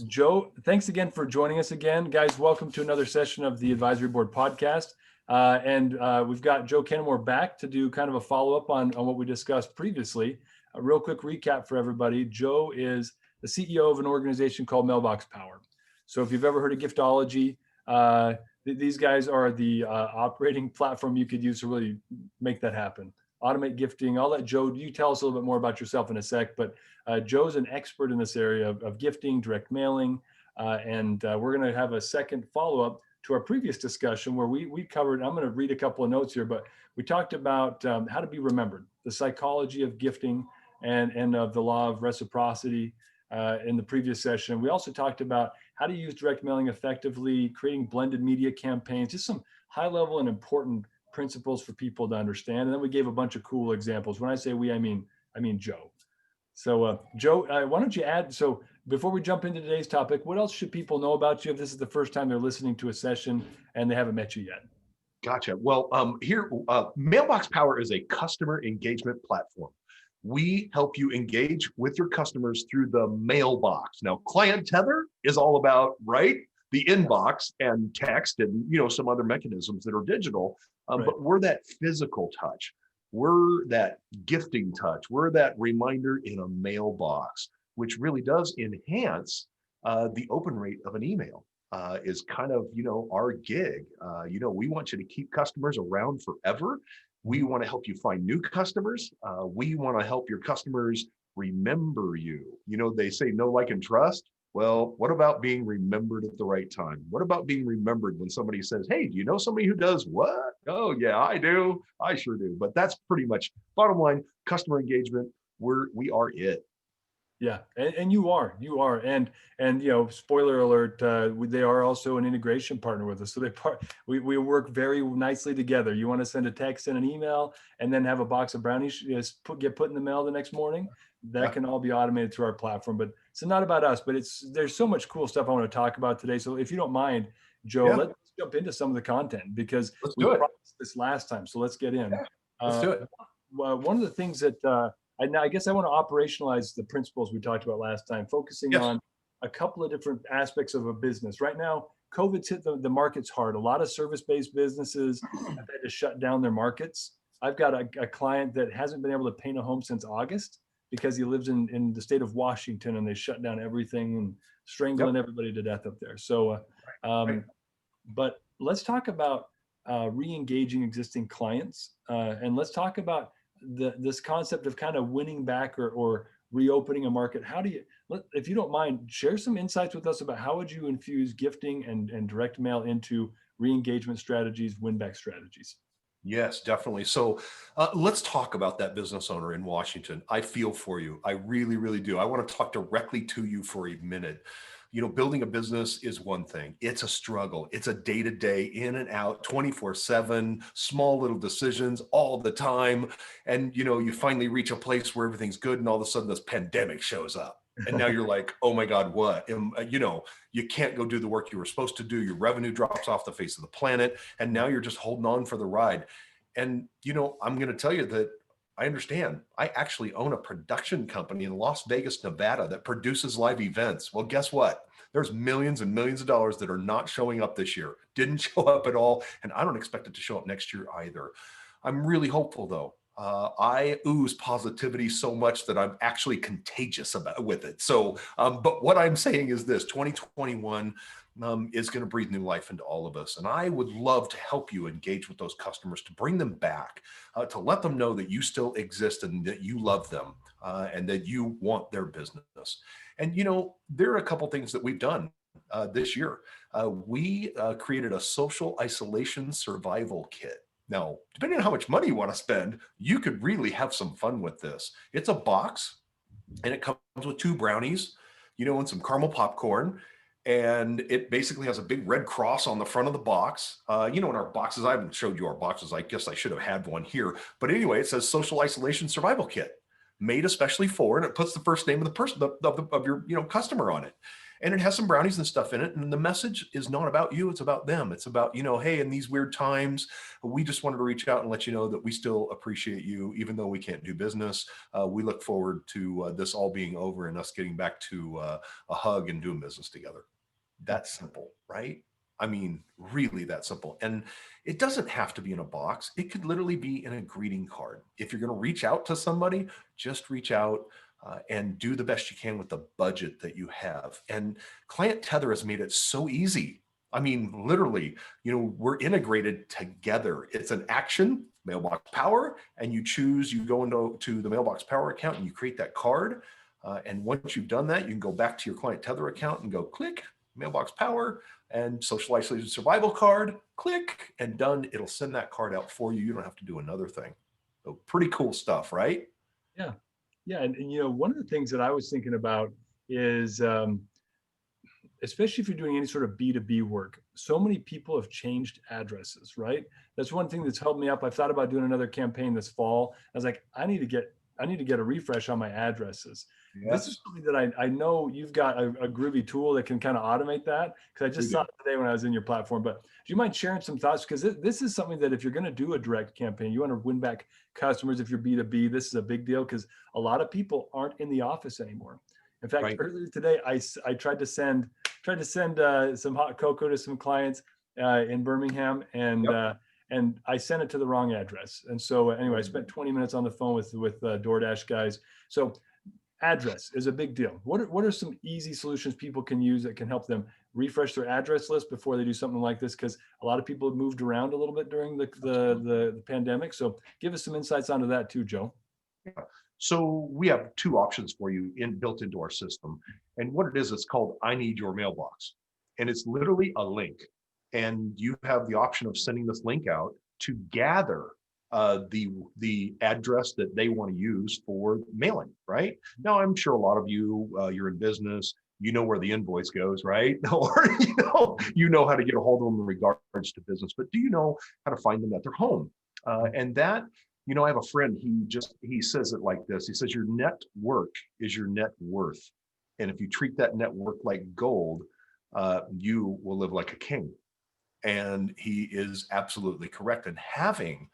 Joe, thanks again for joining us again. Guys, welcome to another session of the Advisory Board podcast. We've got Joe Kenemore back to do kind of a follow-up on what we discussed previously. A real quick recap for everybody. Joe is the CEO of an organization called Mailbox Power. So if you've ever heard of giftology, these guys are the operating platform you could use to really make that happen. Automate gifting. I'll let Joe, you tell us a little bit more about yourself in a sec, but Joe's an expert in this area of gifting, direct mailing, and we're going to have a second follow-up to our previous discussion where we covered, I'm going to read a couple of notes here, but we talked about how to be remembered, the psychology of gifting and of the law of reciprocity in the previous session. We also talked about how to use direct mailing effectively, creating blended media campaigns, just some high-level and important principles for people to understand. And then we gave a bunch of cool examples. When I say we, I mean Joe. So Joe, why don't you add, so before we jump into today's topic, what else should people know about you if this is the first time they're listening to a session and they haven't met you yet? Gotcha. Well, Mailbox Power is a customer engagement platform. We help you engage with your customers through the mailbox. Now, Client Tether is all about, right, the inbox and text and, some other mechanisms that are digital, Right. but we're that physical touch. We're that gifting touch. We're that reminder in a mailbox, which really does enhance the open rate of an email. Is kind of, our gig. We want you to keep customers around forever. We want to help you find new customers. We want to help your customers remember you. They say know, like, and trust. Well, what about being remembered at the right time? What about being remembered when somebody says, hey, do you know somebody who does what? Oh, yeah, I do. I sure do. But that's pretty much bottom line, customer engagement. We are it. Yeah, and you are, and spoiler alert, they are also an integration partner with us. So we work very nicely together. You want to send a text and an email, and then have a box of brownies get put in the mail the next morning. That can all be automated through our platform. But it's not about us, but there's so much cool stuff I want to talk about today. So if you don't mind, Joe, let's jump into some of the content because we promised this last time. So let's get in. Let's do it. One of the things that I guess I want to operationalize the principles we talked about last time, focusing on a couple of different aspects of a business. Right now, COVID's hit the markets hard. A lot of service-based businesses have had to shut down their markets. I've got a client that hasn't been able to paint a home since August because he lives in the state of Washington, and they shut down everything and strangling everybody to death up there. So, but let's talk about re-engaging existing clients, and let's talk about this concept of kind of winning back or reopening a market. How do you, if you don't mind, share some insights with us about how would you infuse gifting and direct mail into re-engagement strategies, win-back strategies? Yes, definitely. So let's talk about that business owner in Washington. I feel for you. I really, really do. I want to talk directly to you for a minute. Building a business is one thing. It's a struggle. It's a day-to-day, in and out, 24/7, small little decisions all the time. And, you finally reach a place where everything's good, and all of a sudden this pandemic shows up. And now you're like, oh my God, what? You can't go do the work you were supposed to do. Your revenue drops off the face of the planet. And now you're just holding on for the ride. And, I'm going to tell you that I understand. I actually own a production company in Las Vegas, Nevada that produces live events. Well, guess what? There's millions and millions of dollars that are not showing up this year. Didn't show up at all. And I don't expect it to show up next year either. I'm really hopeful though. I ooze positivity so much that I'm actually contagious with it. So, but what I'm saying is this: 2021 is going to breathe new life into all of us. And I would love to help you engage with those customers, to bring them back, to let them know that you still exist and that you love them and that you want their business. And, there are a couple things that we've done this year. We created a social isolation survival kit. Now, depending on how much money you want to spend, you could really have some fun with this. It's a box and it comes with 2 brownies, and some caramel popcorn. And it basically has a big red cross on the front of the box. In our boxes, I haven't showed you our boxes. I guess I should have had one here. But anyway, it says Social Isolation Survival Kit, made especially for, and it puts the first name of the person of your customer on it. and it has some brownies and stuff in it. And the message is not about you. It's about them. It's about, hey, in these weird times, we just wanted to reach out and let you know that we still appreciate you, even though we can't do business. We look forward to this all being over and us getting back to a hug and doing business together. That's simple, right? I mean, really that simple. And it doesn't have to be in a box. It could literally be in a greeting card. If you're going to reach out to somebody, just reach out and do the best you can with the budget that you have. And Client Tether has made it so easy. I mean, literally, we're integrated together. It's an action, Mailbox Power, and you go into the Mailbox Power account and you create that card. And once you've done that, you can go back to your Client Tether account and go click Mailbox Power and Social Isolation Survival card, click and done. It'll send that card out for you. You don't have to do another thing. So pretty cool stuff, right? Yeah. Yeah. And one of the things that I was thinking about is, especially if you're doing any sort of B2B work, so many people have changed addresses, right? That's one thing that's helped me up. I've thought about doing another campaign this fall. I was like, I need to get a refresh on my addresses. Yes. This is something that I know you've got a groovy tool that can kind of automate that, because I just saw it today when I was in your platform. But do you mind sharing some thoughts? Because this is something that if you're going to do a direct campaign, you want to win back customers. If you're B2B, this is a big deal because a lot of people aren't in the office anymore. In fact, earlier today, I tried to send some hot cocoa to some clients in Birmingham, and I sent it to the wrong address. And so anyway, I spent 20 minutes on the phone with DoorDash guys. So address is a big deal. What are some easy solutions people can use that can help them refresh their address list before they do something like this? Because a lot of people have moved around a little bit during the pandemic. So give us some insights onto that too, Joe. Yeah. So we have two options for you built into our system. And what it is, it's called I Need Your Mailbox. And it's literally a link. And you have the option of sending this link out to gather the address that they want to use for mailing, right? Now, I'm sure a lot of you, you're in business, you know where the invoice goes, right? Or you know how to get a hold of them in regards to business, but do you know how to find them at their home? And that, I have a friend, he says it like this. He says, your network is your net worth. And if you treat that network like gold, you will live like a king. And he is absolutely correct. And having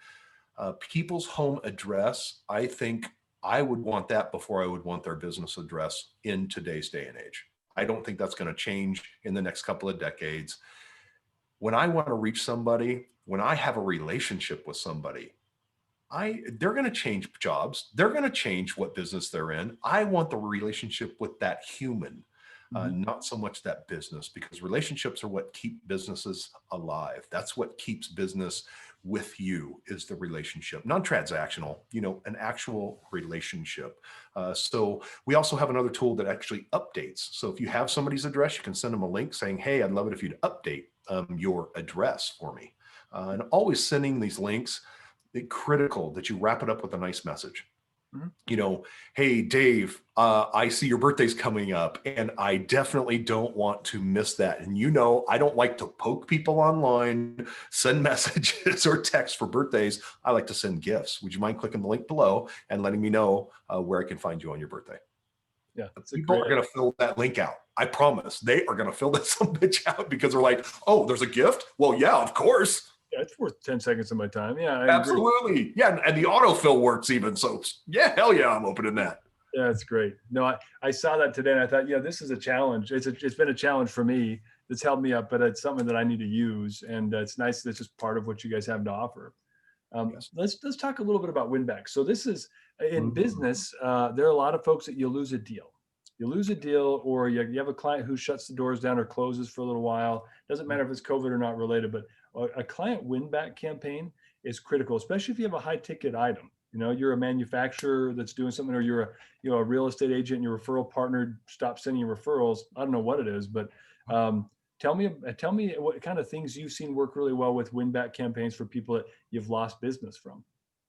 people's home address, I think I would want that before I would want their business address in today's day and age. I don't think that's going to change in the next couple of decades. When I want to reach somebody, when I have a relationship with somebody, they're going to change jobs. They're going to change what business they're in. I want the relationship with that human, not so much that business, because relationships are what keep businesses alive. That's what keeps business with you, is the relationship, non-transactional, an actual relationship. So we also have another tool that actually updates. So if you have somebody's address, you can send them a link saying, hey, I'd love it if you'd update your address for me. And always sending these links, it's critical that you wrap it up with a nice message. Hey, Dave, I see your birthday's coming up and I definitely don't want to miss that. And I don't like to poke people online, send messages or text for birthdays. I like to send gifts. Would you mind clicking the link below and letting me know where I can find you on your birthday? Yeah, people are going to fill that link out. I promise they are going to fill that some bitch out because they're like, oh, there's a gift? Well, yeah, of course. Yeah, it's worth 10 seconds of my time. Yeah, absolutely. Agree. Yeah, and the autofill works even. So yeah, hell yeah, I'm opening that. Yeah, that's great. No, I saw that today and I thought, this is a challenge. It's been a challenge for me. It's held me up, but it's something that I need to use. And it's nice. That's just part of what you guys have to offer. Yes. Let's talk a little bit about win-back. So this is in business. There are a lot of folks that you lose a deal. You lose a deal, or you have a client who shuts the doors down or closes for a little while. Doesn't matter if it's COVID or not related, but a client win-back campaign is critical, especially if you have a high-ticket item. You're a manufacturer that's doing something, or you're a real estate agent and your referral partner stops sending you referrals. I don't know what it is, but tell me what kind of things you've seen work really well with win-back campaigns for people that you've lost business from.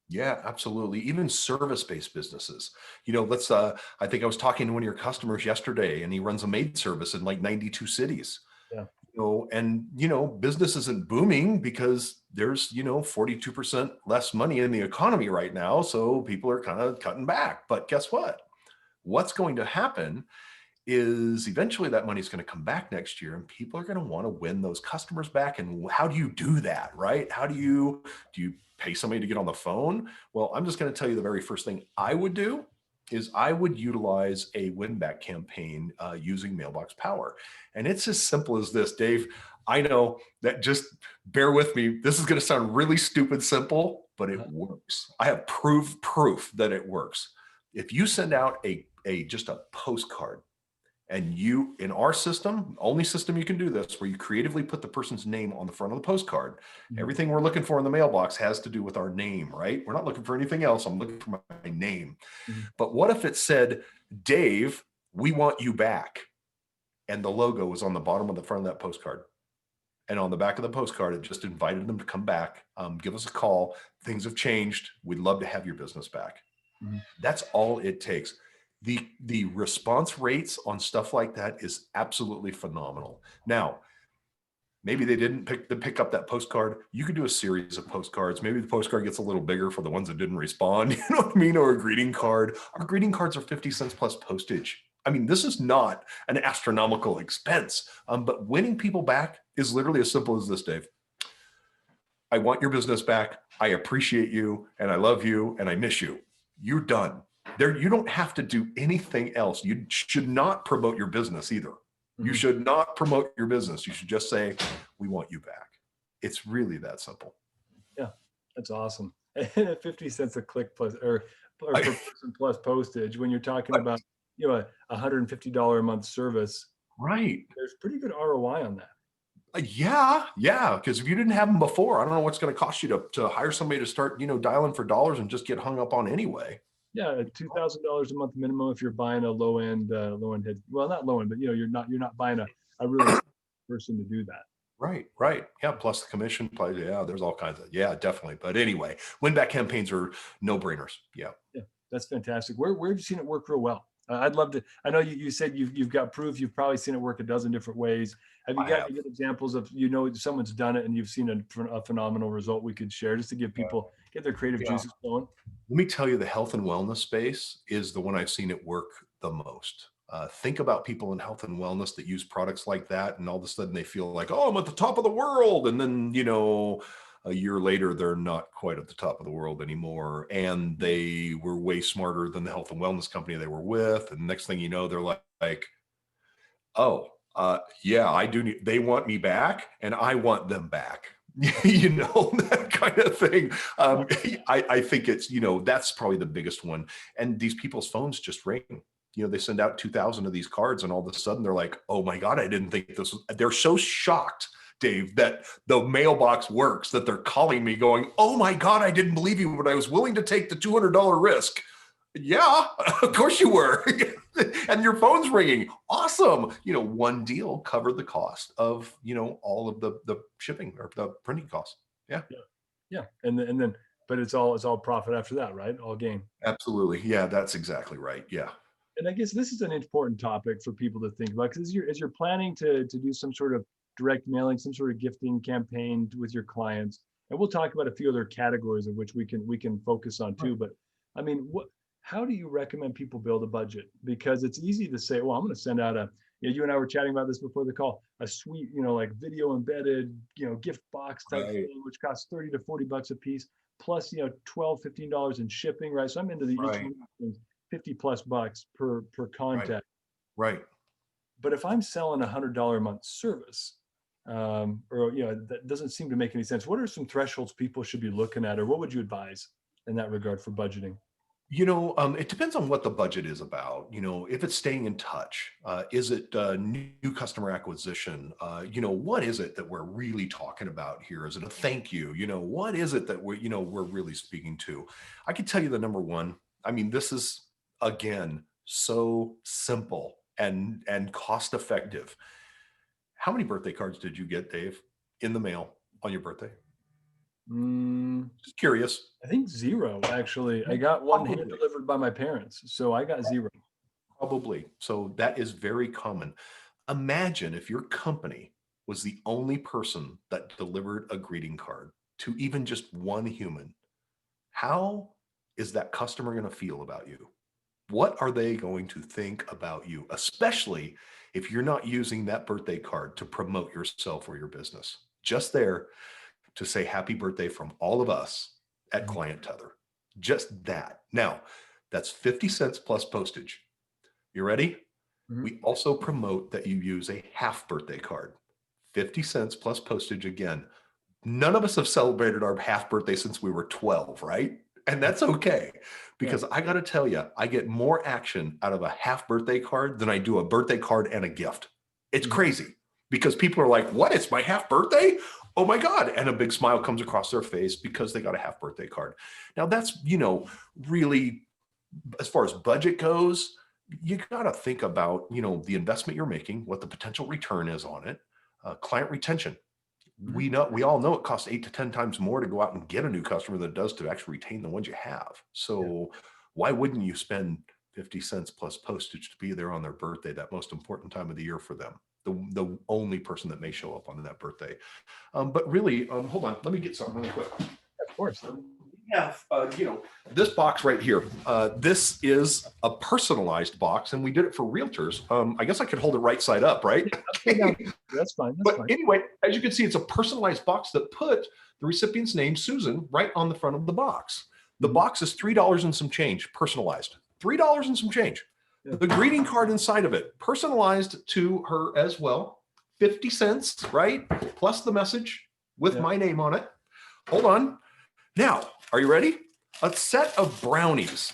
Yeah, absolutely. Even service-based businesses. I think I was talking to one of your customers yesterday, and he runs a maid service in like 92 cities. Yeah. Business isn't booming because there's, 42% less money in the economy right now. So people are kind of cutting back. But guess what? What's going to happen is eventually that money's going to come back next year and people are going to want to win those customers back. And how do you do that, right? Do you pay somebody to get on the phone? Well, I'm just going to tell you the very first thing I would do is I would utilize a win back campaign using Mailbox Power. And it's as simple as this, Dave. I know that, just bear with me. This is going to sound really stupid simple, but it works. I have proof that it works. If you send out just a postcard, and you, in our system, only system you can do this, where you creatively put the person's name on the front of the postcard. Everything we're looking for in the mailbox has to do with our name, right? We're not looking for anything else. I'm looking for my name. But what if it said, Dave, we want you back? And the logo was on the bottom of the front of that postcard. And on the back of the postcard, it just invited them to come back, give us a call. Things have changed. We'd love to have your business back. That's all it takes. The response rates on stuff like that is absolutely phenomenal. Now, maybe they didn't pick up that postcard. You could do a series of postcards. Maybe the postcard gets a little bigger for the ones that didn't respond, you know what I mean? Or a greeting card. Our greeting cards are 50 cents plus postage. I mean, this is not an astronomical expense, but winning people back is literally as simple as this, Dave. I want your business back. I appreciate you and I love you and I miss you. You're done. There, you don't have to do anything else. You should not promote your business either. You should not promote your business. You should just say, we want you back. It's really that simple. Yeah, that's awesome. And at 50 cents a click plus or per person plus postage, when you're talking about, you know, a $150 a month service, right? There's pretty good ROI on that. Yeah. Because if you didn't have them before, I don't know what's going to cost you to hire somebody to start, dialing for dollars and just get hung up on anyway. Yeah, $2,000 a month minimum if you're buying a low end head. Well, not low end, but you're not buying a really person to do that. Right. Yeah. Plus the commission plays. Yeah. There's all kinds of, yeah, definitely. But anyway, win back campaigns are no brainers. Yeah. That's fantastic. Where have you seen it work real well? I'd love to. I know you said you've got proof. You've probably seen it work a dozen different ways. Have you got any good examples of someone's done it and you've seen a phenomenal result we could share just to give people get their creative juices flowing? Let me tell you, the health and wellness space is the one I've seen it work the most. Think about people in health and wellness that use products like that, and all of a sudden they feel like, oh, I'm at the top of the world, and then a year later they're not quite at the top of the world anymore, and they were way smarter than the health and wellness company they were with, and next thing you know, they're like, oh, yeah, I do need, they want me back, and I want them back. That kind of thing. I think it's, that's probably the biggest one. And these people's phones just ring. They send out 2,000 of these cards and all of a sudden they're like, oh my God, I didn't think this was, they're so shocked, Dave, that the mailbox works, that they're calling me going, oh my God, I didn't believe you, but I was willing to take the $200 risk. Yeah, of course you were. And your phone's ringing. Awesome. One deal covered the cost of, all of the shipping or the printing costs. Yeah. And then, but it's all profit after that, right? All gain. Absolutely. Yeah, that's exactly right. Yeah. And I guess this is an important topic for people to think about, because as you're planning to do some sort of direct mailing, some sort of gifting campaign with your clients, and we'll talk about a few other categories of which we can focus on too. But I mean, how do you recommend people build a budget? Because it's easy to say, well, I'm going to send out you and I were chatting about this before the call, a sweet, like video embedded, gift box type thing, which costs $30 to $40 a piece, plus, $12, $15 in shipping, right? So I'm into the each one of these things, 50 plus bucks per contact. Right. But if I'm selling $100 a month service, that doesn't seem to make any sense. What are some thresholds people should be looking at, or what would you advise in that regard for budgeting? It depends on what the budget is about. If it's staying in touch, is it new customer acquisition? What is it that we're really talking about here? Is it a thank you? What is it that we're really speaking to? I can tell you the number one. I mean, this is, again, so simple and cost effective. How many birthday cards did you get, Dave, in the mail on your birthday? Just curious. I think 0, actually. I got one hand delivered by my parents, so I got 0. Probably. So that is very common. Imagine if your company was the only person that delivered a greeting card to even just one human. How is that customer going to feel about you? What are they going to think about you, especially if you're not using that birthday card to promote yourself or your business? Just there to say happy birthday from all of us at Mhm. Client Tether. Just that. Now, that's 50 cents plus postage. You ready? Mhm. We also promote that you use a half birthday card. 50 cents plus postage again. None of us have celebrated our half birthday since we were 12, right? And that's okay Yeah. because I got to tell you, I get more action out of a half birthday card than I do a birthday card and a gift. It's Mhm. crazy because people are like, what? It's my half birthday? Oh my God. And a big smile comes across their face because they got a half birthday card. Now, that's, really, as far as budget goes, you got to think about, the investment you're making, what the potential return is on it, client retention. Mhm. We all know it costs 8 to 10 times more to go out and get a new customer than it does to actually retain the ones you have. Yeah. So why wouldn't you spend 50 cents plus postage to be there on their birthday, that most important time of the year for them? The only person that may show up on that birthday. But really, hold on, let me get something really quick. Of course. We have, this box right here. This is a personalized box, and we did it for realtors. I guess I could hold it right side up, right? Upside down. That's fine. That's But fine. anyway, as you can see, it's a personalized box that put the recipient's name, Susan, right on the front of the box. The Mhm. box is $3 and some change, personalized. $3 and some change. Yeah. The greeting card inside of it, personalized to her as well. 50 cents, right? Plus the message with Yeah. my name on it. Hold on. Now, are you ready? A set of brownies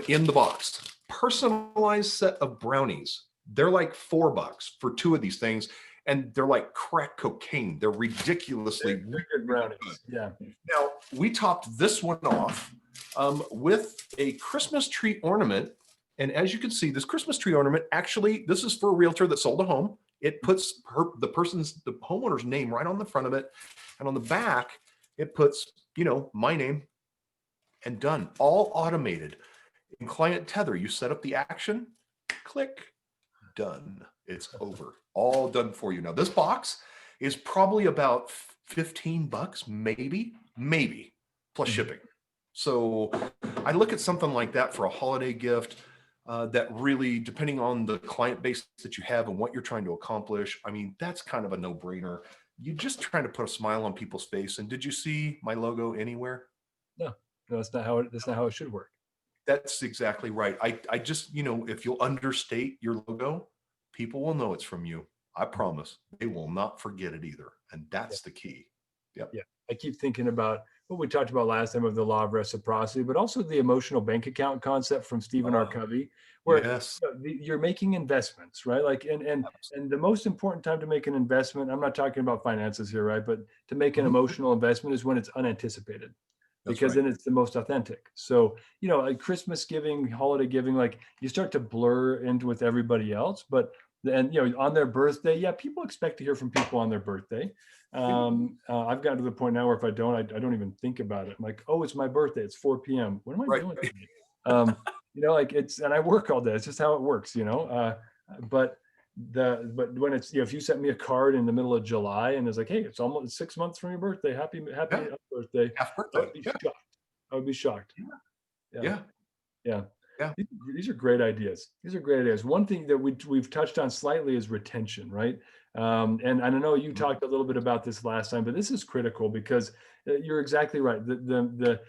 in the box. Personalized set of brownies. They're like $4 for two of these things, and they're like crack cocaine. They're ridiculously They're good brownies. Yeah. now, we topped this one off with a Christmas tree ornament. And as you can see, this Christmas tree ornament, actually, this is for a realtor that sold a home. It puts the homeowner's name right on the front of it. And on the back, it puts, my name, and done. All automated. In Client Tether, you set up the action, click, done. It's over. All done for you. Now, this box is probably about $15, maybe, plus Mhm. shipping. So I look at something like that for a holiday gift that really, depending on the client base that you have and what you're trying to accomplish, I mean, that's kind of a no-brainer. You're just trying to put a smile on people's face. And did you see my logo anywhere? No, no, that's not how it should work. That's exactly right. I just, if you'll understate your logo, people will know it's from you. I promise. They will not forget it either. And Yeah. that's the key. Yep. Yeah. I keep thinking about what we talked about last time of the law of reciprocity, but also the emotional bank account concept from Stephen R. Uh, Covey, where yes. you're making investments, right? Like, and the most important time to make an investment, I'm not talking about finances here, right? But to make an Mhm. emotional investment is when it's unanticipated, That's because right. then it's the most authentic. So, like Christmas giving, holiday giving, like you start to blur into with everybody else, but then, on their birthday, yeah, people expect to hear from people on their birthday. I've gotten to the point now where if I don't, I don't even think about it. I'm like, oh, it's my birthday. It's 4 p.m. What am I Right. doing today? Like and I work all day. It's just how it works. But but when it's, if you sent me a card in the middle of July and it's like, hey, it's almost 6 months from your birthday. Happy Yeah. birthday. Half I birthday. would be Yeah. shocked. I would be shocked. Yeah. Yeah. Yeah. Yeah. Yeah. These are great ideas. These are great ideas. One thing that we've touched on slightly is retention, right? And I know you Mhm. talked a little bit about this last time, but this is critical because you're exactly right. The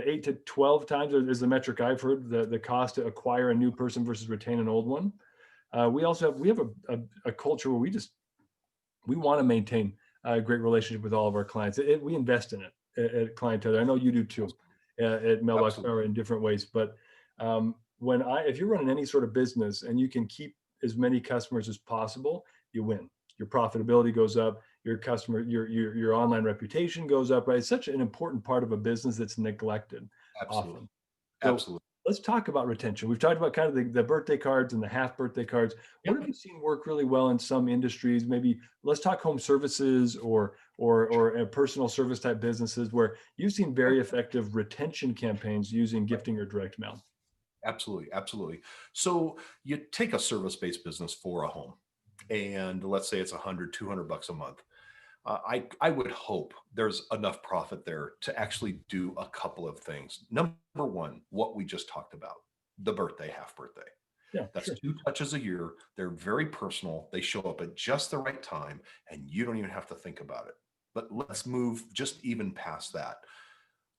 8 to 12 times is the metric I've heard, the cost to acquire a new person versus retain an old one. We have a culture where we want to maintain a great relationship with all of our clients. We invest in it at Client Tether. I know you do too at Mailbox Absolutely. Power in different ways. But if you're running any sort of business and you can keep as many customers as possible, you win. Your profitability goes up. Your online reputation goes up. Right? It's such an important part of a business that's neglected Absolutely. often. So Absolutely. let's talk about retention. We've talked about kind of the birthday cards and the half birthday cards. What Yep. have you seen work really well in some industries? Maybe let's talk home services or personal service type businesses where you've seen very effective retention campaigns using gifting or direct mail. Absolutely. Absolutely. So you take a service-based business for a home, and let's say it's 100, $200 a month. I would hope there's enough profit there to actually do a couple of things. Number one, what we just talked about. the birthday, half birthday. Yeah, That's sure. 2 touches a year. They're very personal. They show up at just the right time, and you don't even have to think about it. But let's move just even past that.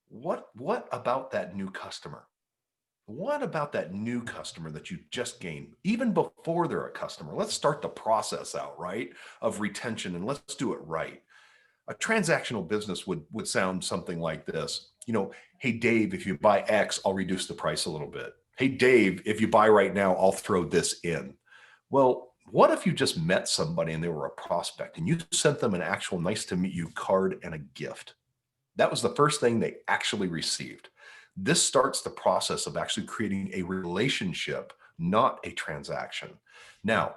What about that new customer? What about that new customer that you just gained, even before they're a customer? Let's start the process out, right, of retention, and let's do it right. A transactional business would sound something like this. Hey Dave, if you buy X, I'll reduce the price a little bit. Hey Dave, if you buy right now, I'll throw this in. Well, what if you just met somebody and they were a prospect and you sent them an actual nice to meet you card and a gift? That was the first thing they actually received. This starts the process of actually creating a relationship, not a transaction. Now,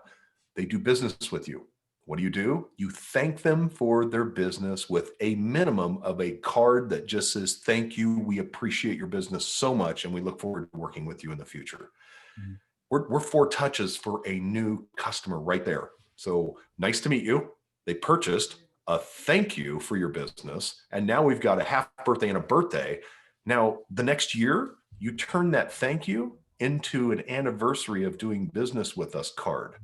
they do business with you. What do? You thank them for their business with a minimum of a card that just says, thank you. We appreciate your business so much, and we look forward to working with you in the future. Mhm. We're 4 touches for a new customer right there. So nice to meet you. They purchased a thank you for your business. And now we've got a half birthday and a birthday. Now, the next year, you turn that thank you into an anniversary of doing business with us card.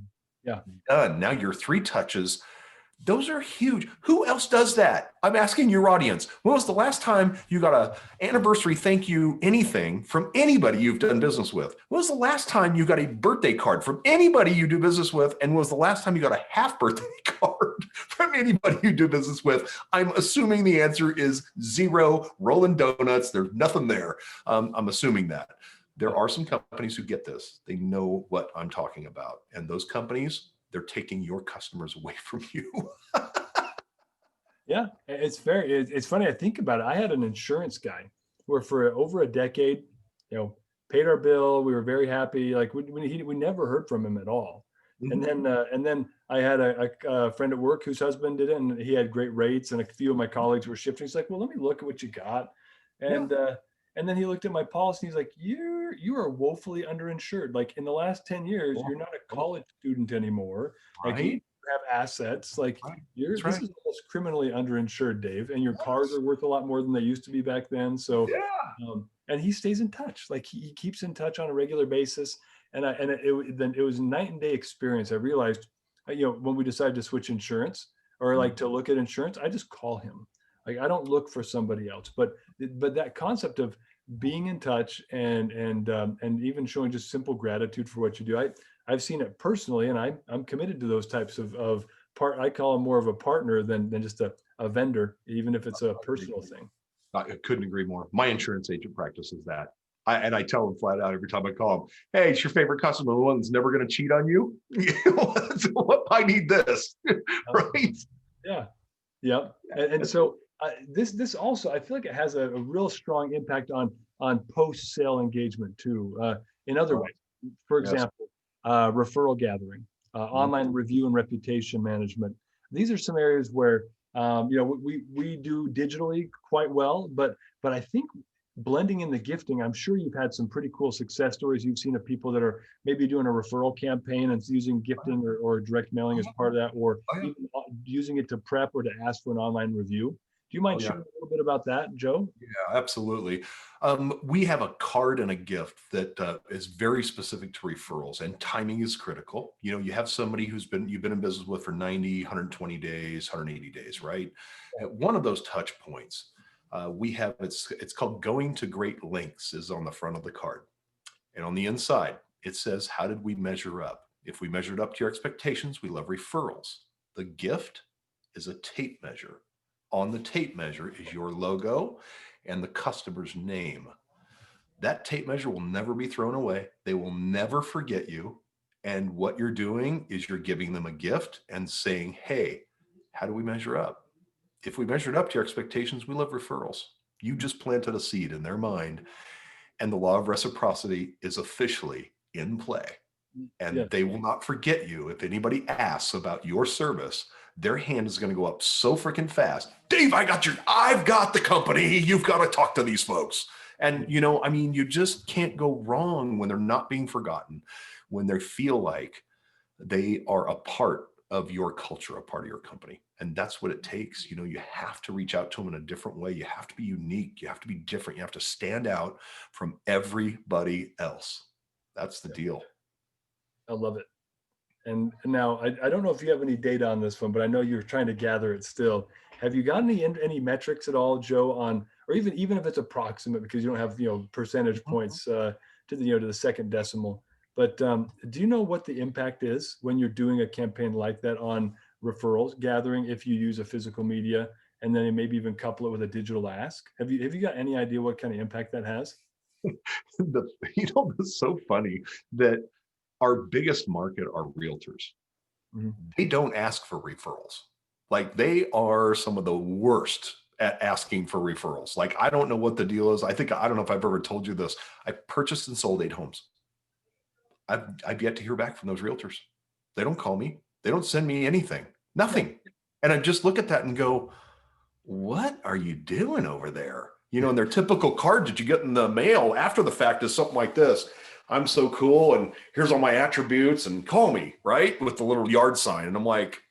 Yeah. Done. Now you're 3 touches. Those are huge. Who else does that? I'm asking your audience. When was the last time you got a anniversary thank you anything from anybody you've done business with? When was the last time you got a birthday card from anybody you do business with? And when was the last time you got a half birthday card from anybody you do business with? I'm assuming the answer is 0, rolling donuts. There's nothing there. I'm assuming that. There are some companies who get this. They know what I'm talking about. And those companies, they're taking your customers away from you. Yeah, it's fair. It's funny. I think about it. I had an insurance guy where for over a decade, you know, paid our bill. We were very happy. Like we never heard from him at all. And then I had a friend at work whose husband did it, and he had great rates. And a few of my colleagues were shifting. He's like, "Well, let me look at what you got." Yeah. And then he looked at my policy. And he's like, "You are woefully underinsured. Like in the last 10 years, Well, you're not a college student anymore. Like you right. have assets. Like Right. you're That's this right. is almost criminally underinsured, Dave, and your cars are worth a lot more than they used to be back then." So, Yeah. and he stays in touch. Like he keeps in touch on a regular basis. Then it was a night and day experience. I realized, when we decided to switch insurance or like to look at insurance, I just call him. Like I don't look for somebody else. But that concept of being in touch and even showing just simple gratitude for what you do, I've seen it personally, and I'm committed to those types of I call them more of a partner than just a vendor, even if it's a personal thing. I couldn't agree more. My insurance agent practices that. I tell them flat out every time I call them, hey, it's your favorite customer, the one that's never going to cheat on you. What I need this, right? Yeah. Yeah. And so this also, I feel like it has a real strong impact on post sale engagement too. In other ways, for Yes. example, referral gathering, online review and reputation management. These are some areas where we do digitally quite well, but I think blending in the gifting, I'm sure you've had some pretty cool success stories you've seen of people that are maybe doing a referral campaign and using gifting or direct mailing as part of that, or Oh, yeah. even using it to prep or to ask for an online review. Do you Oh, mind yeah. sharing a little bit about that, Joe? Yeah, absolutely. We have a card and a gift that is very specific to referrals, and timing is critical. You have somebody you've been in business with for 90, 120 days, 180 days, right? At one of those touch points, we have it's called going to great lengths is on the front of the card. And on the inside, it says, how did we measure up? If we measured up to your expectations, we love referrals. The gift is a tape measure. On the tape measure is your logo and the customer's name. That tape measure will never be thrown away. They will never forget you. And what you're doing is you're giving them a gift and saying, hey, how do we measure up? If we measured up to your expectations, we love referrals. You just planted a seed in their mind, and the law of reciprocity is officially in play. And Yes. they will not forget you. If anybody asks about your service, their hand is going to go up so freaking fast. Dave, I've got the company. You've got to talk to these folks. And, you just can't go wrong when they're not being forgotten, when they feel like they are a part of your culture, a part of your company. And that's what it takes. You have to reach out to them in a different way. You have to be unique. You have to be different. You have to stand out from everybody else. That's the deal. I love it. And now I don't know if you have any data on this one, but I know you're trying to gather it still. Have you got any metrics at all, Joe, on, or even if it's approximate, because you don't have percentage points to the second decimal. But do you know what the impact is when you're doing a campaign like that on referrals gathering, if you use a physical media and then maybe even couple it with a digital ask? Have you got any idea what kind of impact that has? It's so funny that our biggest market are realtors. Mhm. They don't ask for referrals. Like, they are some of the worst at asking for referrals. Like, I don't know what the deal is. I don't know if I've ever told you this. I purchased and sold 8 homes. I've yet to hear back from those realtors. They don't call me. They don't send me anything, nothing. And I just look at that and go, what are you doing over there? And their typical card that you get in the mail after the fact is something like this. I'm so cool, and here's all my attributes, and call me, right? With the little yard sign. And I'm like,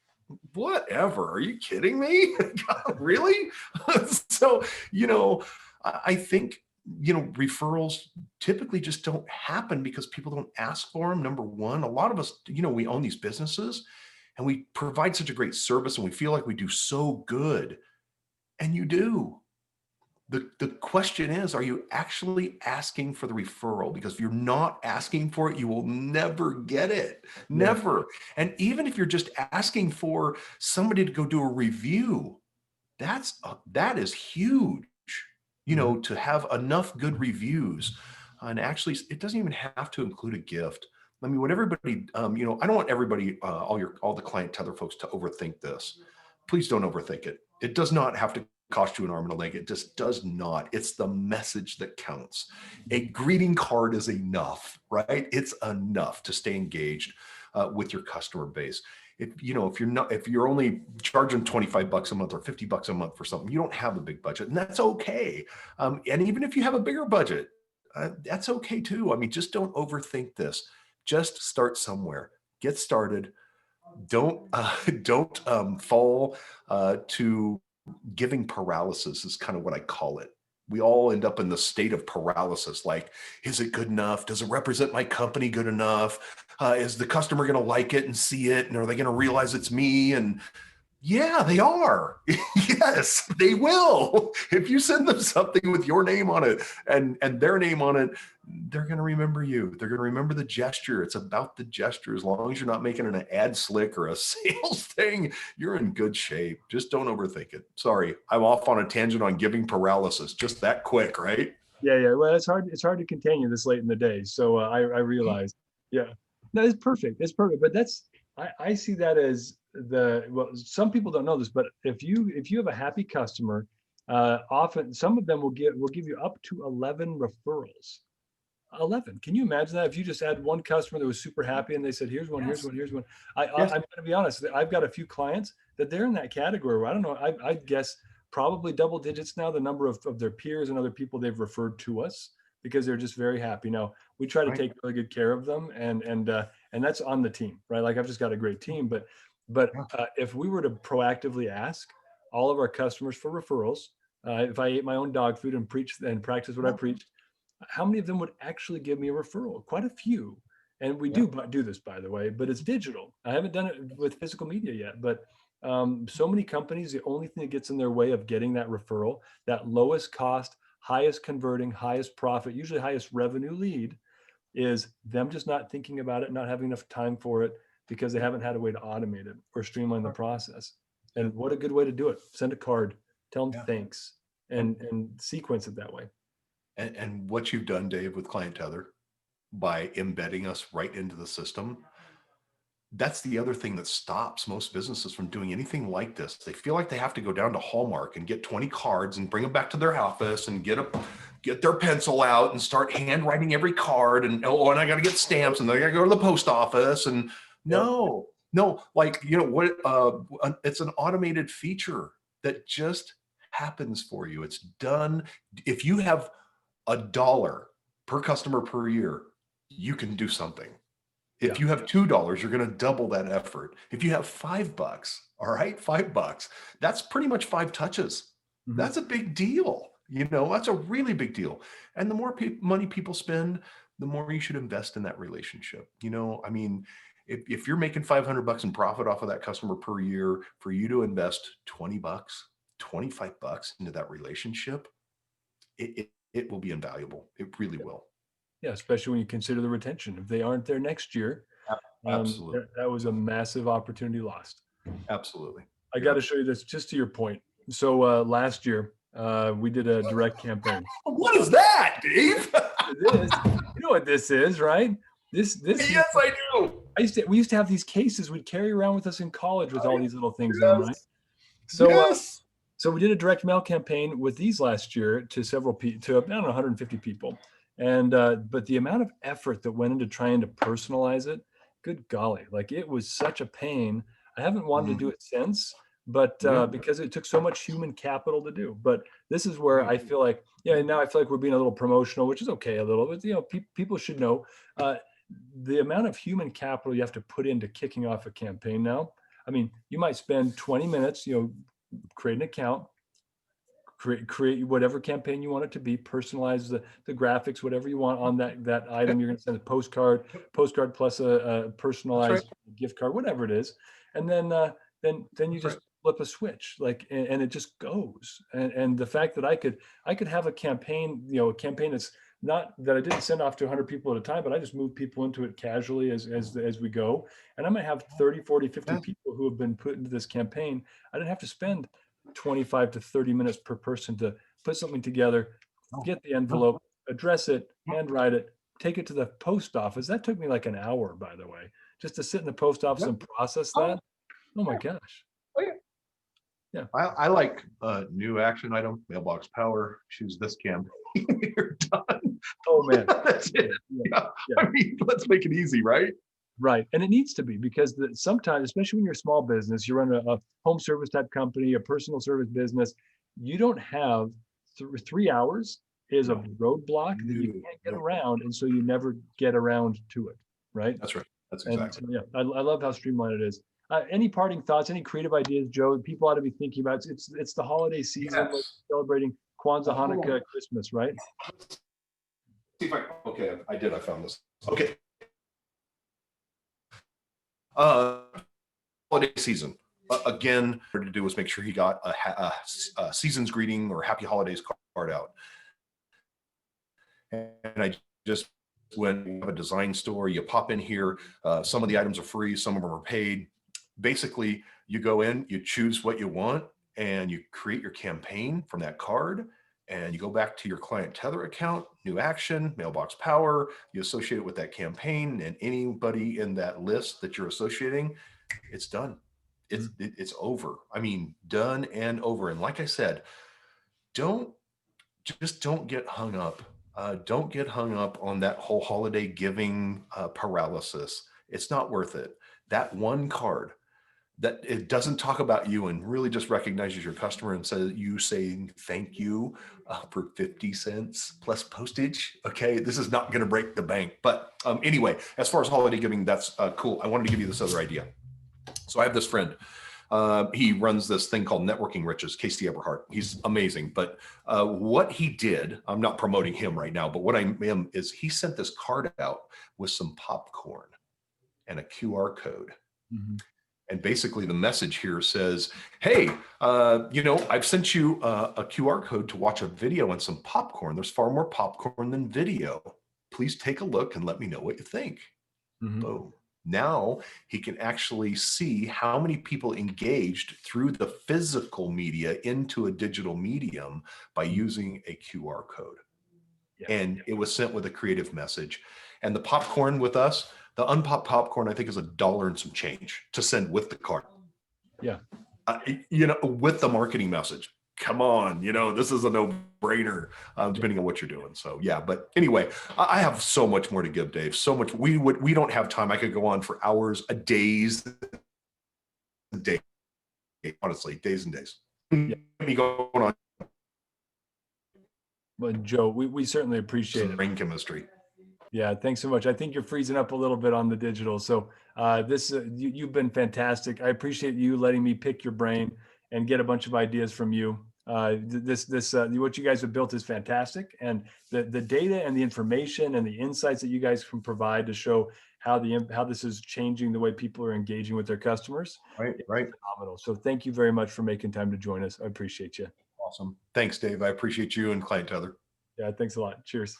whatever. Are you kidding me? Really? So, I think, referrals typically just don't happen because people don't ask for them. Number one, a lot of us, we own these businesses and we provide such a great service and we feel like we do so good. And you do. The question is, are you actually asking for the referral? Because if you're not asking for it, you will never get it. Yeah. Never. And even if you're just asking for somebody to go do a review, that is huge, to have enough good reviews. And actually, it doesn't even have to include a gift. I mean, what everybody, I don't want everybody, all the client tether folks to overthink this. Please don't overthink it. It does not have to cost you an arm and a leg. It just does not. It's the message that counts. A greeting card is enough, right? It's enough to stay engaged with your customer base. If you're only charging $25 a month or $50 a month for something, you don't have a big budget, and that's okay. And even if you have a bigger budget, that's okay too. I mean, just don't overthink this. Just start somewhere. Get started. Don't fall to giving paralysis, is kind of what I call it. We all end up in the state of paralysis. Like, is it good enough? Does it represent my company good enough? Is the customer going to like it and see it? And are they going to realize it's me? And yeah, they are. Yes, they will. If you send them something with your name on it and their name on it, they're going to remember you. They're going to remember the gesture. It's about the gesture. As long as you're not making an ad slick or a sales thing, you're in good shape. Just don't overthink it. Sorry, I'm off on a tangent on giving paralysis. Just that quick, right? Yeah. Well, it's hard to contain you this late in the day. So I realize, yeah, no, it's perfect. It's perfect. But I see that as some people don't know this, but if you have a happy customer, often some of them will give you up to 11 referrals. 11. Can you imagine that? If you just had one customer that was super happy and they said, here's one, here's one, here's one. Yes. I'm going to be honest. I've got a few clients that they're in that category where I don't know. I guess probably double digits now, the number of their peers and other people they've referred to us because they're just very happy. Now we try to take really good care of them and that's on the team, right? Like I've just got a great team, but if we were to proactively ask all of our customers for referrals, if I ate my own dog food and preached and practiced what I preached, how many of them would actually give me a referral? Quite a few. And we do this, by the way, but it's digital. I haven't done it with physical media yet, but so many companies, the only thing that gets in their way of getting that referral, that lowest cost, highest converting, highest profit, usually highest revenue lead, is them just not thinking about it, not having enough time for it because they haven't had a way to automate it or streamline the process. And what a good way to do it. Send a card, tell them thanks, and sequence it that way. And what you've done, Dave, with Client Tether by embedding us right into the system, that's the other thing that stops most businesses from doing anything like this. They feel like they have to go down to Hallmark and get 20 cards and bring them back to their office and get their pencil out and start handwriting every card. And and I got to get stamps and I got to go to the post office. And no, like, it's an automated feature that just happens for you. It's done. If you have $1 per customer per year, you can do something. If you have $2, you're going to double that effort. If you have $5, all right, $5, that's pretty much 5 touches. Mhm. That's a big deal. That's a really big deal. And the more money people spend, the more you should invest in that relationship. I mean, if you're making 500 bucks in profit off of that customer per year, for you to invest 20 bucks, 25 bucks into that relationship, it will be invaluable. It really will. Yeah, especially when you consider the retention. If they aren't there next year, Absolutely. that was a massive opportunity lost. Absolutely. I got to show you this just to your point. So last year, we did a direct campaign. What is that, Dave? This, you know what this is, right? This Yes, I do. we used to have these cases we'd carry around with us in college with all these little things in them, right? Yes. So Yes. so we did a direct mail campaign with these last year to several people, to I don't know, 150 people. And but the amount of effort that went into trying to personalize it, good golly, like it was such a pain. I haven't wanted to do it since, but because it took so much human capital to do. But this is where I feel like, now I feel like we're being a little promotional, which is okay a little, but people should know the amount of human capital you have to put into kicking off a campaign now. I mean, you might spend 20 minutes, create an account, create whatever campaign you want it to be, personalize the graphics, whatever you want on that item. You're going to send a postcard plus a personalized gift card, whatever it is. And then you just flip a switch, and it just goes. And the fact that I could have a campaign, a campaign that's not that I didn't send off to 100 people at a time, but I just move people into it casually as we go. And I might have 30, 40, 50 people who have been put into this campaign. I didn't have to spend 25 to 30 minutes per person to put something together, get the envelope, address it, handwrite it, take it to the post office. That took me like an hour, by the way, just to sit in the post office and process that. Oh my gosh. Yeah. I like new action item, Mailbox Power. Choose this campaign. You're done. Oh man. That's it. Yeah. I mean, let's make it easy, right? Right. And it needs to be, because sometimes, especially when you're a small business, you run a home service type company, a personal service business, you don't have 3 hours is a roadblock that you can't get around. And so you never get around to it. Right. That's right. That's exactly. And so, I love how streamlined it is. Any parting thoughts, any creative ideas, Joe, people ought to be thinking about? It's the holiday season. We're celebrating Kwanzaa, Hanukkah, Christmas, right? See if I did. I found this. Okay. Holiday season. Again, what to do was make sure he got a season's greeting or happy holidays card out. And I just, when you have a design store, you pop in here. Some of the items are free, some of them are paid. Basically, you go in, you choose what you want, and you create your campaign from that card. And you go back to your client tether account, new action, Mailbox Power, you associate it with that campaign, and anybody in that list that you're associating, it's done. It's over. I mean, done and over. And like I said, don't get hung up. Don't get hung up on that whole holiday giving paralysis. It's not worth it. That one card that it doesn't talk about you and really just recognizes your customer and says you saying thank you for 50 cents plus postage. Okay, this is not going to break the bank. But anyway, as far as holiday giving, that's cool. I wanted to give you this other idea. So I have this friend. He runs this thing called Networking Riches, Casey Eberhardt. He's amazing. But what he did, I'm not promoting him right now, but what I am is he sent this card out with some popcorn and a QR code. Mm-hmm. And basically the message here says, hey, I've sent you a QR code to watch a video and some popcorn. There's far more popcorn than video. Please take a look and let me know what you think. Mm-hmm. Boom. Now he can actually see how many people engaged through the physical media into a digital medium by using a QR code. Yeah. And it was sent with a creative message. And the popcorn with us, the unpopped popcorn, I think, is $1 and some change to send with the card. Yeah. With the marketing message. Come on, this is a no-brainer, depending on what you're doing. So yeah, but anyway, I have so much more to give, Dave. So much. We don't have time. I could go on for hours, days, honestly, days and days. Yeah. Me going on. But Joe, we certainly appreciate it. Brain chemistry. Yeah, thanks so much. I think you're freezing up a little bit on the digital. So you've been fantastic. I appreciate you letting me pick your brain and get a bunch of ideas from you. What you guys have built is fantastic, and the data and the information and the insights that you guys can provide to show how this is changing the way people are engaging with their customers Right, is right. phenomenal. So thank you very much for making time to join us. I appreciate you. Awesome. Thanks, Dave. I appreciate you and Client Tether. Yeah, thanks a lot. Cheers.